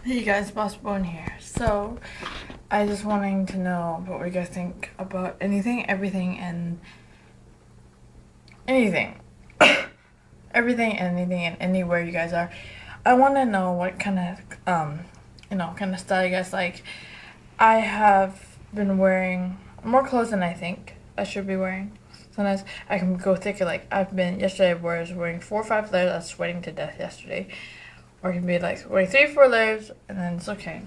Hey guys, Boss Bone here. So, I just wanting to know what you guys think about anything, everything, and anything. Everything, anything, and anywhere you guys are. I want to know what kind of, kind of style you guys like. I have been wearing more clothes than I think I should be wearing. Sometimes I can go thicker. Like yesterday I was wearing 4 or 5 layers. I was sweating to death yesterday. Or it can be like wearing 3 or 4 layers, and then it's okay.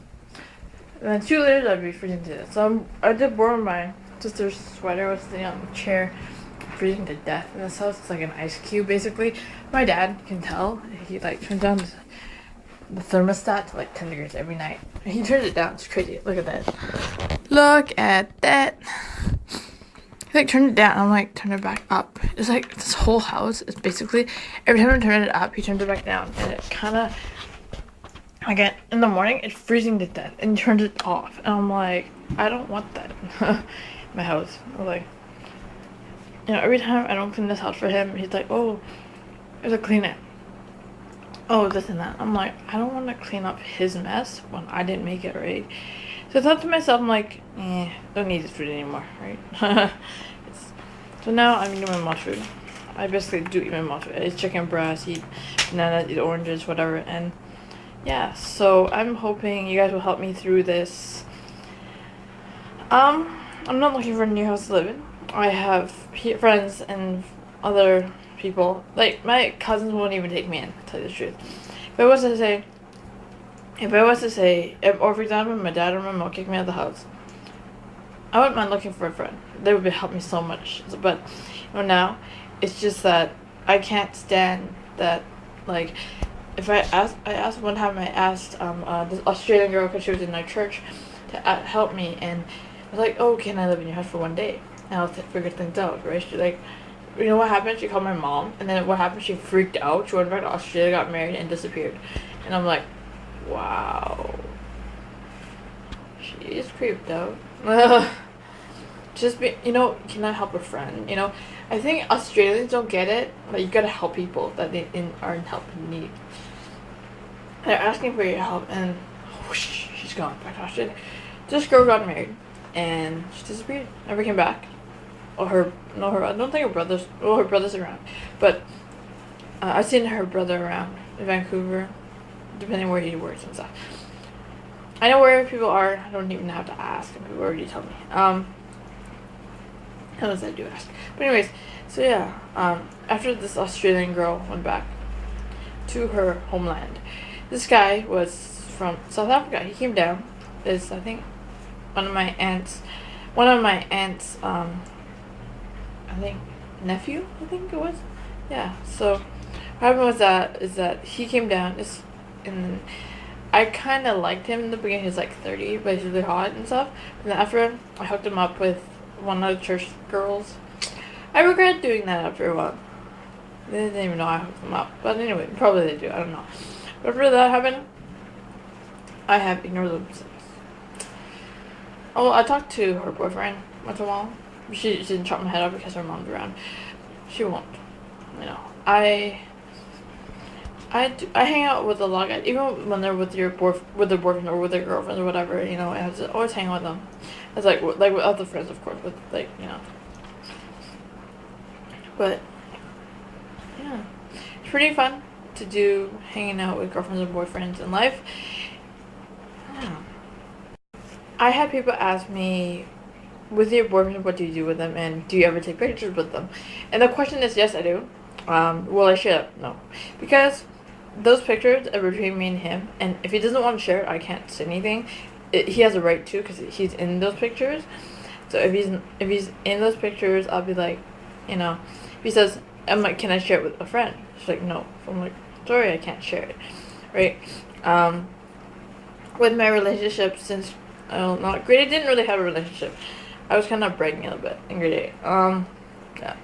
And then 2 layers, I'd be freezing to death. So I did borrow my sister's sweater. I was sitting on the chair, freezing to death. And this house is like an ice cube, basically. My dad can tell. He like turns on the thermostat to like 10 degrees every night. And he turns it down. It's crazy. Look at that. Look at that. He like turned it down. I'm like, turn it back up. It's like this whole house is basically every time I turn it up, he turns it back down, and it kind of. Again, in the morning, it's freezing to death, and he turns it off. And I'm like, I don't want that in my house. I'm like, every time I don't clean this house for him, he's like, oh, there's a clean it. Oh, this and that. I'm like, I don't want to clean up his mess when I didn't make it, right? So I thought to myself, I'm like, don't need this food anymore, right? So now I'm eating my mom's food. I basically do eat my mom's food. I eat chicken breast, eat bananas, eat oranges, whatever, and yeah, so I'm hoping you guys will help me through this. I'm not looking for a new house to live in. I have friends and other people. Like, my cousins won't even take me in, to tell you the truth. If I was to say, or for example, my dad or my mom kicked me out of the house, I wouldn't mind looking for a friend. They would help me so much. But, now, it's just that I can't stand that, like, if I asked one time, I asked this Australian girl, because she was in our church, to help me, and I was like, oh, can I live in your house for one day? And I'll figure things out, right? She like, you know what happened? She called my mom, and then what happened? She freaked out. She went back to Australia, got married, and disappeared. And I'm like, wow, she is creeped out. Just be, can I help a friend? I think Australians don't get it, but you gotta help people that are in help in need. They're asking for your help, and whoosh, she's gone back to Australia. This girl got married, and she disappeared. Never came back. Or I don't think her brother's around, but I've seen her brother around in Vancouver, depending where he works and stuff. I know where people are. I don't even have to ask, and people already tell me. Unless I do ask. But anyways, so yeah, after this Australian girl went back to her homeland, this guy was from South Africa. He came down. Is I think one of my aunt's, I think nephew. I think it was. Yeah. So what happened is that he came down. And I kind of liked him in the beginning. He was like 30, but he's really hot and stuff. And then after I hooked him up with one of the church girls, I regret doing that after a while. They didn't even know I hooked them up. But anyway, probably they do. I don't know. But after that happened, I have ignored them since. Oh, I talked to her boyfriend once in a while. She didn't chop my head off because her mom's around. She won't. I hang out with a lot of guys, even when they're with their boyfriend or with their girlfriend or whatever. I always hang out with them. It's like with other friends, of course, But yeah, it's pretty fun to do hanging out with girlfriends and boyfriends in life. Yeah. I had people ask me, with your boyfriend, what do you do with them, and do you ever take pictures with them? And the question is, yes, I do. Will I share them? No, because those pictures are between me and him, and if he doesn't want to share it, I can't say anything. He has a right to, because he's in those pictures. So if he's in those pictures, I'll be like, if he says, I'm like, can I share it with a friend? She's like, no. So I'm like, sorry, I can't share it, right? With my relationship, since not grade 8 didn't really have a relationship. I was kind of bragging a little bit in grade 8. Yeah,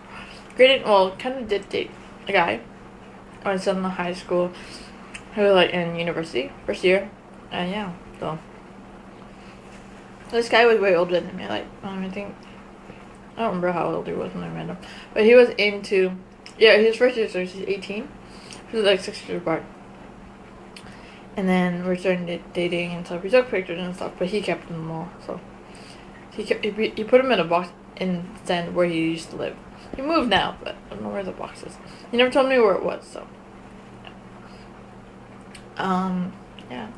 grade 8, well, kind of did date a guy when I was still in high school, who was like in university first year, and yeah, so this guy was way older than me. Like, I think, I don't remember how old he was when I met him, but he was his first year, so he's 18. He was like 6 years apart. And then we're starting dating and stuff. We took pictures and stuff, but he kept them all. So he put them in a box in Zen where he used to live. He moved now, but I don't know where the box is. He never told me where it was. So yeah.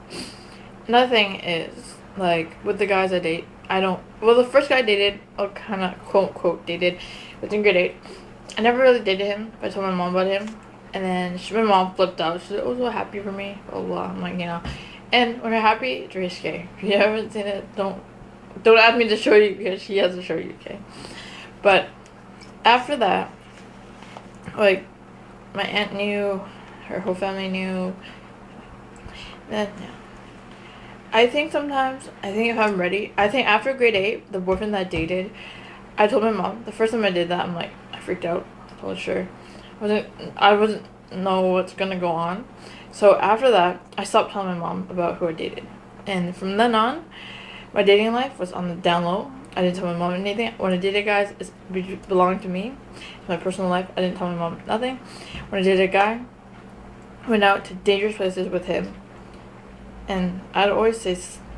Another thing is, like, with the guys I date, I don't. Well, the first guy I dated, or kind of quote unquote dated, was in grade 8. I never really dated him, but I told my mom about him. And then my mom flipped out. She was so happy for me. Blah, blah, blah. I'm like, you know. And when you're happy, it's risky. If you haven't seen it, don't ask me to show you because she has to show you, okay? But after that, like, my aunt knew, her whole family knew. Then, yeah. I think sometimes, if I'm ready, I think after grade 8, the boyfriend that I dated, I told my mom, the first time I did that, I'm like, I freaked out. I told her, sure. I wasn't know what's gonna go on. So after that, I stopped telling my mom about who I dated. And from then on, my dating life was on the down low. I didn't tell my mom anything. When I dated guys, it belonged to me. My personal life, I didn't tell my mom nothing. When I dated a guy, I went out to dangerous places with him. And I'd always say,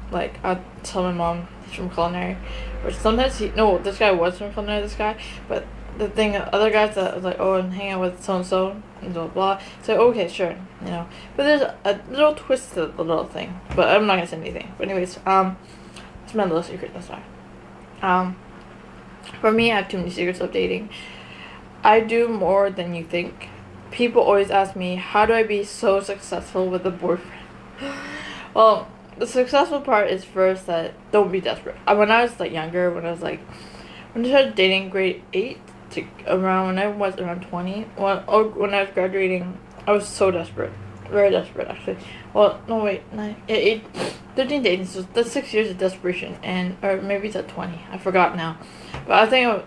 like, I'd tell my mom he's from culinary. Or sometimes this guy was from culinary, this guy. But the thing, other guys that was like, oh, I'm hanging out with so-and-so, and blah, blah. So, okay, sure, you know. But there's a little twist to the little thing. But I'm not going to say anything. But anyways, it's my little secret, that's why. For me, I have too many secrets of dating. I do more than you think. People always ask me, how do I be so successful with a boyfriend? Well, the successful part is first that don't be desperate. When I was, like, younger, when I started dating grade 8, when I was around 20, when I was graduating, I was so desperate. Very desperate, actually. Well, no, wait, 13 dating, so that's 6 years of desperation, or maybe it's at 20, I forgot now. But I think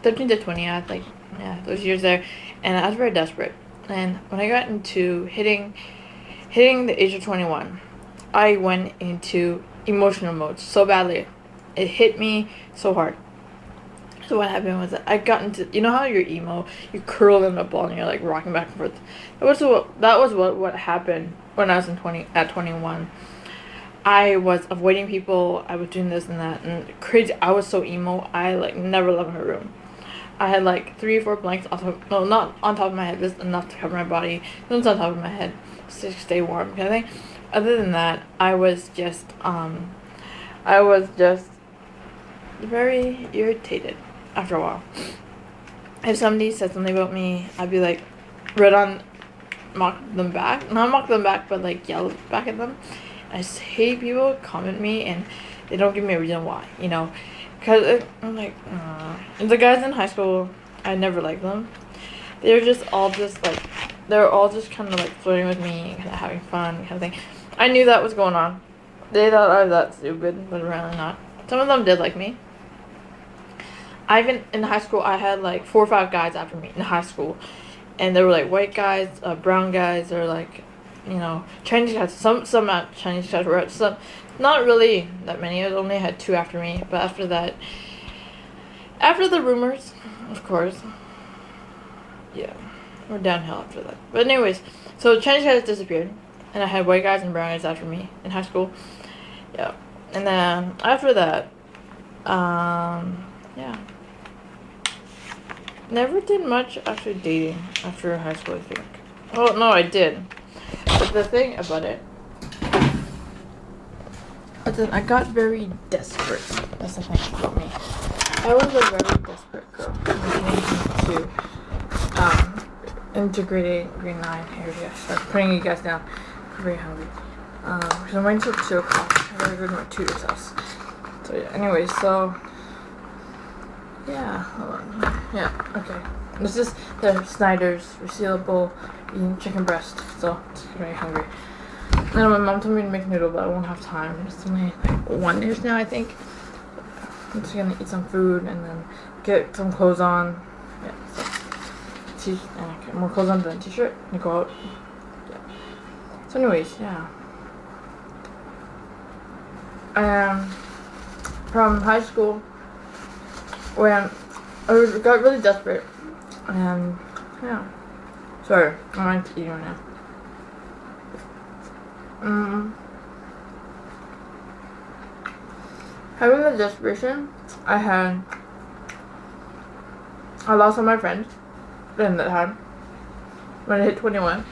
13 to 20, I think, yeah, those years there, and I was very desperate. And when I got into hitting the age of 21, I went into emotional mode so badly. It hit me so hard. So what happened was that I got into, you know how you're emo, you curl in a ball and you're like rocking back and forth. That was what happened when I was at 21. I was avoiding people. I was doing this and that and crazy. I was so emo. I like never left my room. I had like 3 or 4 blankets not on top of my head, just enough to cover my body. One's on top of my head to stay warm kind of thing. Other than that, I was just very irritated after a while. If somebody said something about me, I'd be like, mock them back. Not mock them back, but like yell back at them. I just hate people comment me and they don't give me a reason why, you know. Because I'm like, the guys in high school, I never liked them. They were all just kind of like flirting with me, kind of having fun, kind of thing. I knew that was going on. They thought I was that stupid, but really not. Some of them did like me. In high school, I had like 4 or 5 guys after me in high school. And they were like white guys, brown guys, or like, you know, Chinese guys. Some not Chinese guys were some. Not really that many. I only had 2 after me. But after that, after the rumors, of course, yeah, we're downhill after that. But anyways, so Chinese guys disappeared, and I had white guys and brown guys after me in high school. Yeah, and then after that, yeah, never did much actually dating after high school. I think. Oh no, I did. But the thing about it. But then I got very desperate. That's the thing about me. I was a very desperate girl into grade 8, grade 9 area. I'm putting you guys down. I'm very hungry. Because I'm waiting until 2 o'clock. I gotta go to my tutor's house. So yeah, anyways, so yeah, hold on. Yeah, okay. This is the Snyder's resealable eating chicken breast. So it's very hungry. I know my mom told me to make noodle, but I won't have time. It's only like 1-ish now, I think. I'm just gonna eat some food and then get some clothes on. Yeah, so okay, more clothes on than a t-shirt and go out. Yeah. So anyways, yeah. From high school, when I got really desperate, and yeah. Sorry, I'm eating right now. Mm. Having the desperation I lost all my friends in that time when I hit 21.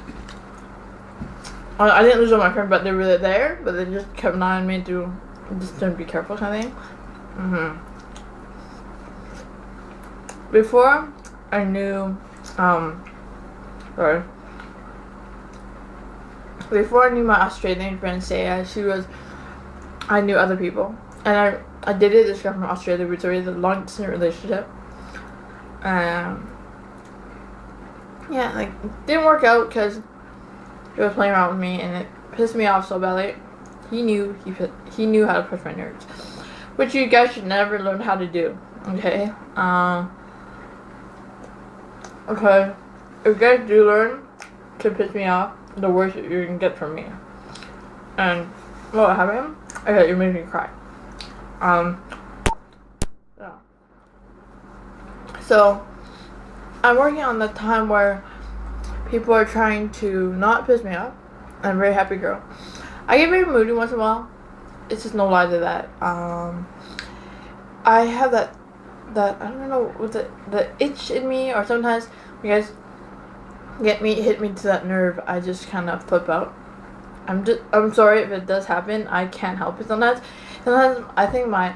I didn't lose all my friends, but they were there, but they just kept on me to just don't be careful kind of thing. Before I knew, sorry. Before I knew my Australian friend Saya, I knew other people. And I dated this girl from Australia. We started a long distance relationship. Yeah, like, didn't work out because he was playing around with me and it pissed me off so badly. He knew how to push my nerves. Which you guys should never learn how to do. Okay? Okay. If you guys do learn to piss me off, the worst you can get from me. And what happened? Okay, you made me cry. Yeah. So I'm working on the time where people are trying to not piss me off. I'm a very happy girl. I get very moody once in a while. It's just no lie to that. I have that I don't know what the itch in me, or sometimes you guys hit me to that nerve, I just kind of flip out. I'm sorry if it does happen. I can't help it sometimes. Sometimes I think my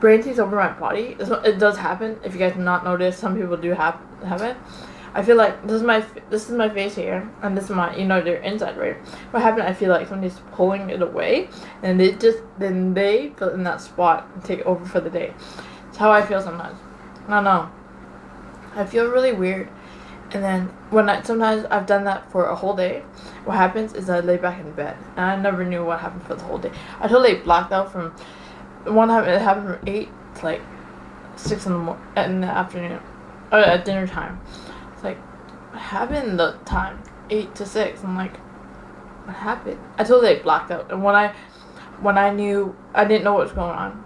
brain takes over my body. It does happen. If you guys have not noticed, some people do have it. I feel like this is my face here, and this is my, their inside, right? What happened? I feel like somebody's pulling it away, and then they fill in that spot and take over for the day. It's how I feel sometimes. I don't know. I feel really weird, and then sometimes I've done that for a whole day. What happens is I lay back in bed, and I never knew what happened for the whole day. I totally blacked out from one time. It happened from 8 to like 6 in the afternoon, or at dinner time. Like, what happened the time? 8 to 6. I'm like, what happened? I totally blacked out. And when I knew, I didn't know what was going on.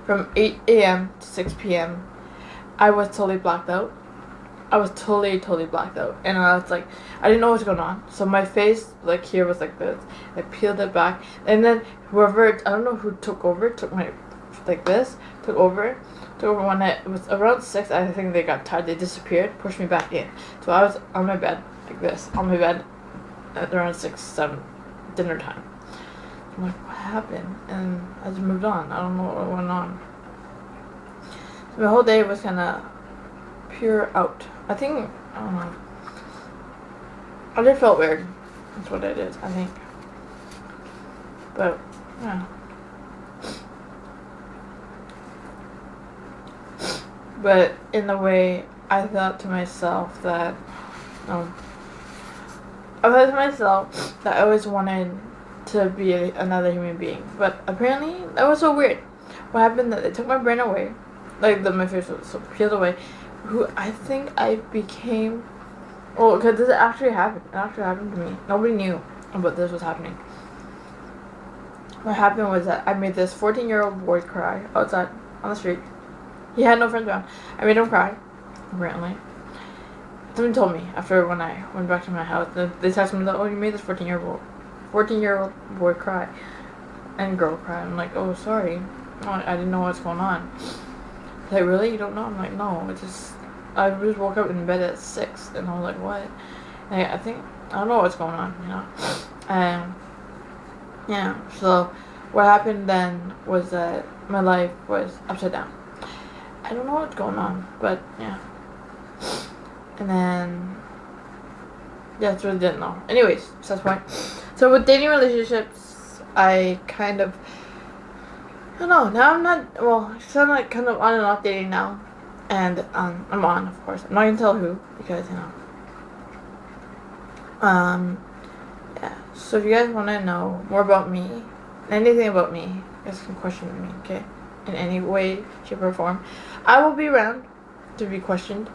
From 8 a.m. to 6 p.m., I was totally blacked out. I was totally blacked out. And I was like, I didn't know what was going on. So my face, like, here was like this. I peeled it back. And then I don't know who took over, took over when it was around 6. I think they got tired. They disappeared, pushed me back in. So I was on my bed like this, on my bed at around 6, 7, dinner time. I'm like, what happened? And I just moved on. I don't know what went on. So the whole day was kind of pure out. I think, I don't know. I just felt weird. That's what it is, I think. But, yeah. But in a way, I thought to myself that I always wanted to be another human being. But apparently, that was so weird. What happened that they took my brain away, like my face was so peeled away. Who I think I became. Oh, because this actually happened. It actually happened to me. Nobody knew about this was happening. What happened was that I made this 14-year-old boy cry outside on the street. He had no friends around. I made him cry, apparently. Someone told me after when I went back to my house. They texted me that, oh, you made this 14-year-old boy cry and girl cry. I'm like, oh, sorry. Oh, I didn't know what's going on. Like, really? You don't know? I'm like, no. I just woke up in bed at 6, and I was like, what? And I don't know what's going on, And, yeah, so what happened then was that my life was upside down. I don't know what's going on, but, yeah. And then, yeah, that's what I didn't know. Anyways, that's the point. So with dating relationships, I kind of, I don't know, now I'm not, well, so I'm like kind of on and off dating now. And, I'm on, of course. I'm not gonna tell who, because, yeah. So if you guys want to know more about me, anything about me, you guys can question me, okay? In any way, shape, or form. I will be around to be questioned.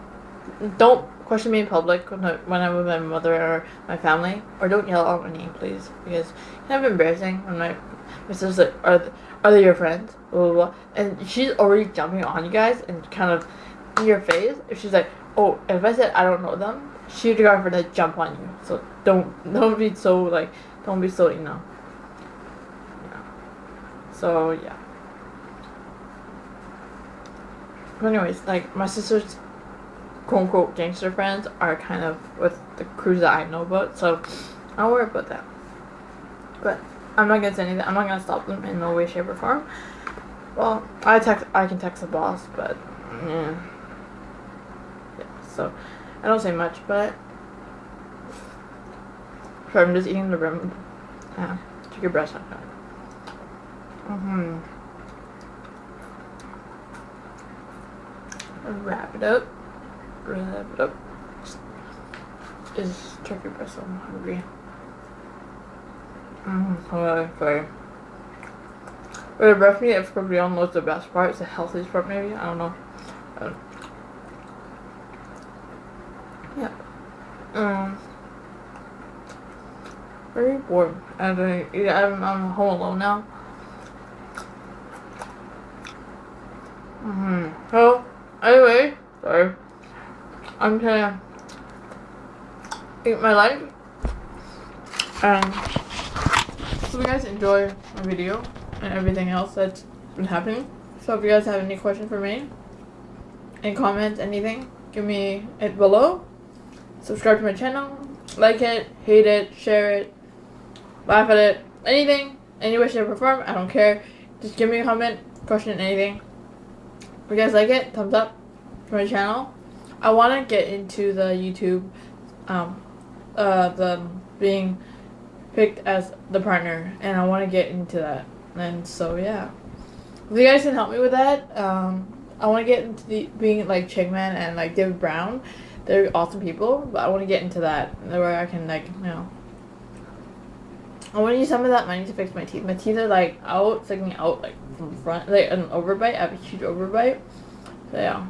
Don't question me in public when I'm with my mother or my family, or don't yell out my name, please, because it's kind of embarrassing when my sister's like, are they your friends? Blah, blah, blah. And she's already jumping on you guys and kind of in your face. If she's like, oh, if I said I don't know them, security guard for to jump on you. So don't be so like, don't be so, you know. Yeah. So yeah. But anyways, like my sister's quote unquote gangster friends are kind of with the crews that I know about, so I don't worry about that. But I'm not gonna say anything. I'm not gonna stop them in no way, shape, or form. Well, I can text the boss, but yeah. So I don't say much, but sorry, I'm just eating the rim. Yeah, take your breath out. Wrap it up. Is turkey breast? I'm hungry. Sorry. But the breast meat, if probably don't know what's the best part. It's the healthiest part, maybe. I don't know. Yeah. Very bored. I'm home alone now. So, anyway, sorry. I'm gonna eat my lunch. And hope you guys enjoy my video and everything else that's been happening. So if you guys have any questions for me, any comments, anything, give me it below. Subscribe to my channel, like it, hate it, share it, laugh at it, anything, any way, shape, or form, I don't care. Just give me a comment, question, anything. If you guys like it, thumbs up for my channel. I want to get into the YouTube, the being picked as the partner, and I want to get into that. And so yeah, if you guys can help me with that, I want to get into the being like Chingman and like David Brown. They're awesome people, but I want to get into that where I can like, you know, I want to use some of that money to fix my teeth. My teeth are like out, sticking out like from the front, like an overbite. I have a huge overbite. So yeah,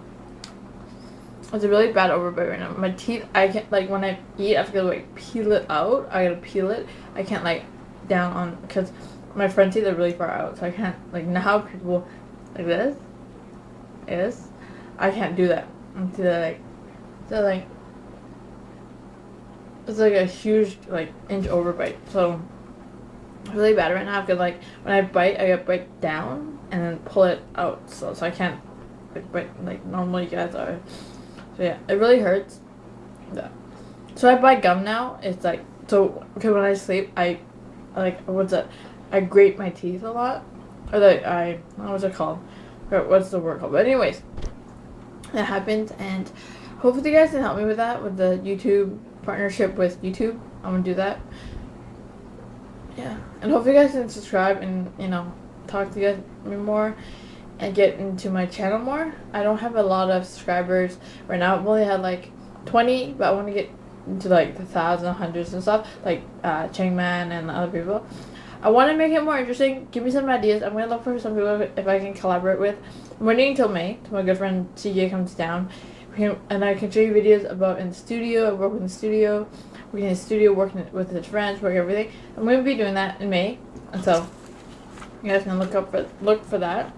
it's a really bad overbite right now. My teeth, I can't, like when I eat, I have to like peel it out. I gotta peel it. I can't like down on, because my front teeth are really far out, so I can't like, now people like this is, I can't do that until like, so like it's like a huge like inch overbite. So it's really bad right now because like when I bite, I gotta bite down and then pull it out. So I can't like bite like normal you guys are. So yeah, it really hurts. Yeah. So I buy gum now. It's like, so okay, when I sleep, I like, what's that? I grate my teeth a lot, or like what's it called? What's the word called? But anyways, that happens, and hopefully you guys can help me with that, with the YouTube partnership with YouTube. I'm gonna do that. Yeah, and hopefully you guys can subscribe and, you know, talk to you guys more and get into my channel more. I don't have a lot of subscribers right now. I've only had like 20, but I want to get into like the thousands, hundreds and stuff, like Changman and other people. I want to make it more interesting. Give me some ideas. I'm going to look for some people if I can collaborate with. I'm waiting until May till my good friend CJ comes down. And I can show you videos about in the studio. I work in the studio. We're in the studio working with his friends, working everything. I'm going to be doing that in May. And so you guys can look for that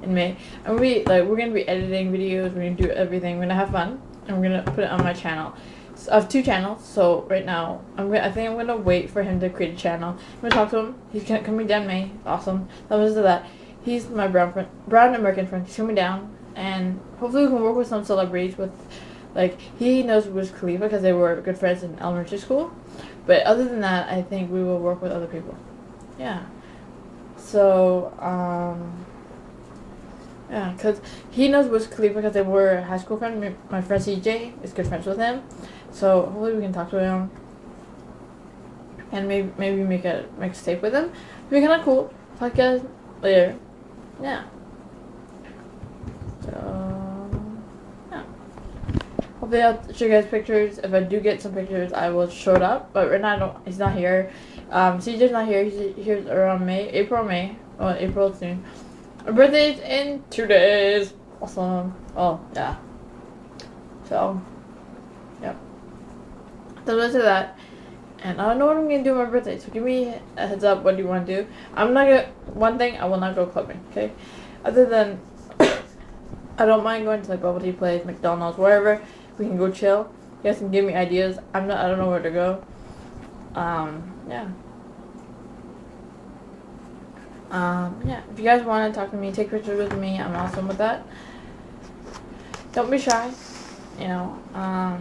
in May. And we're gonna be editing videos. We're gonna do everything. We're gonna have fun, and we're gonna put it on my channel. So I have 2 channels. So right now, I think I'm gonna wait for him to create a channel. I'm gonna talk to him. He's coming down May. Awesome. That was that. He's my brown American friend. He's coming down, and hopefully we can work with some celebrities. With like, he knows Wiz Khalifa because they were good friends in elementary school. But other than that, I think we will work with other people. Yeah. So yeah, because he knows Wiz Khalifa because they were high school friends. My friend CJ is good friends with him. So hopefully we can talk to him. And maybe make a mixtape with him. It'd be kind of cool. Talk to you guys later. Yeah. So, yeah. Hopefully I'll show you guys pictures. If I do get some pictures, I will show it up. But right now, he's not here. CJ's not here. He's here around April, April soon. My birthday's in 2 days. Awesome. Oh, yeah. So, yep. So let's do that. And I don't know what I'm going to do on my birthday. So give me a heads up. What do you want to do? I'm not going to... One thing, I will not go clubbing, okay? Other than... I don't mind going to like bubble tea place, McDonald's, wherever. We can go chill. You guys can give me ideas. I don't know where to go. Yeah. Yeah. If you guys want to talk to me, take pictures with me. I'm awesome with that. Don't be shy. You know. Yeah.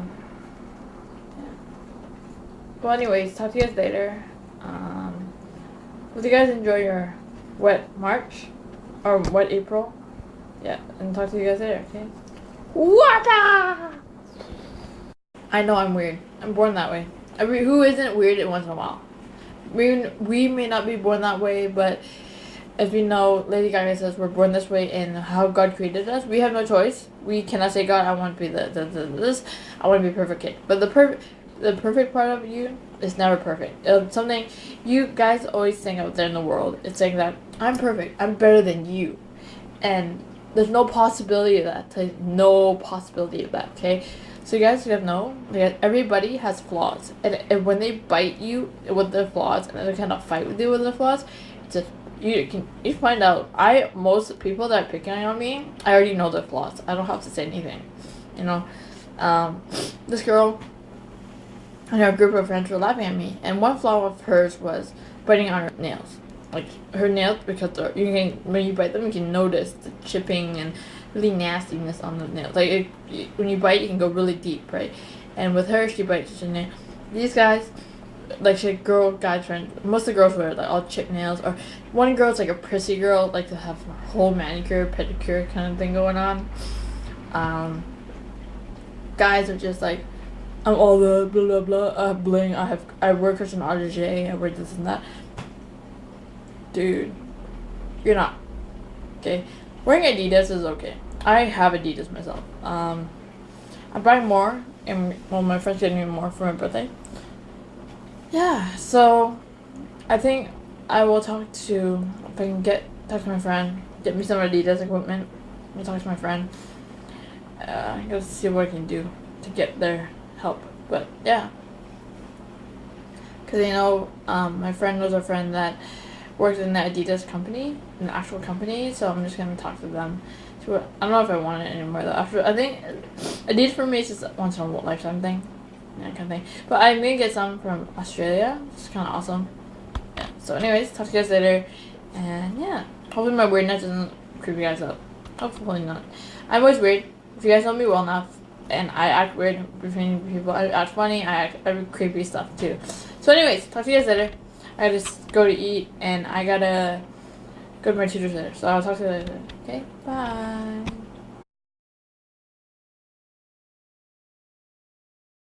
Well, anyways, talk to you guys later. Hope you guys enjoy your wet March or wet April. Yeah, and talk to you guys later. Okay. Waka! I know I'm weird. I'm born that way. Who isn't weird once in a while? We may not be born that way, but as we know, Lady Gaga says we're born this way in how God created us. We have no choice. We cannot say, God, I want to be this. I want to be a perfect kid. But the perfect part of you is never perfect. Something you guys always think out there in the world. It's saying that I'm perfect. I'm better than you. And there's no possibility of that. No possibility of that, okay? So you guys gotta know that everybody has flaws. And when they bite you with their flaws and they kind of fight with you with their flaws, it's just, you find out. Most people that are picking on me, I already know their flaws. I don't have to say anything. You know? This girl and her group of friends were laughing at me. And one flaw of hers was biting on her nails. Like her nails, because when you bite them, you can notice the chipping and really nastiness on the nails. Like when you bite, you can go really deep, right? And with her, she bites her nail. These guys, like she had guy friends. Most of the girls were like all chip nails, or one girl's like a prissy girl, like to have a whole manicure, pedicure kind of thing going on. Guys are just like, I'm all the blah blah blah bling. I wear Christian Audigier. I wear this and that. Dude, you're not. Okay, wearing Adidas is okay. I have Adidas myself. I'm buying more, and my friend's getting me more for my birthday. Yeah, so I think I will talk to, if I can talk to my friend, get me some Adidas equipment. I'll talk to my friend. I gotta see what I can do to get their help. But yeah, because my friend knows a friend that works in the Adidas company, an actual company, so I'm just gonna talk to them. I don't know if I want it anymore though. I think Adidas for me is just once in a lifetime thing, yeah, kind of thing. But I'm gonna get some from Australia, which is kind of awesome. Yeah. So, anyways, talk to you guys later, and yeah, hopefully my weirdness doesn't creep you guys out. Hopefully not. I'm always weird. If you guys know me well enough, and I act weird between people, I act funny, I do creepy stuff too. So, anyways, talk to you guys later. I just go to eat, and I gotta go to my tutor's later. So I'll talk to you later. Okay, bye.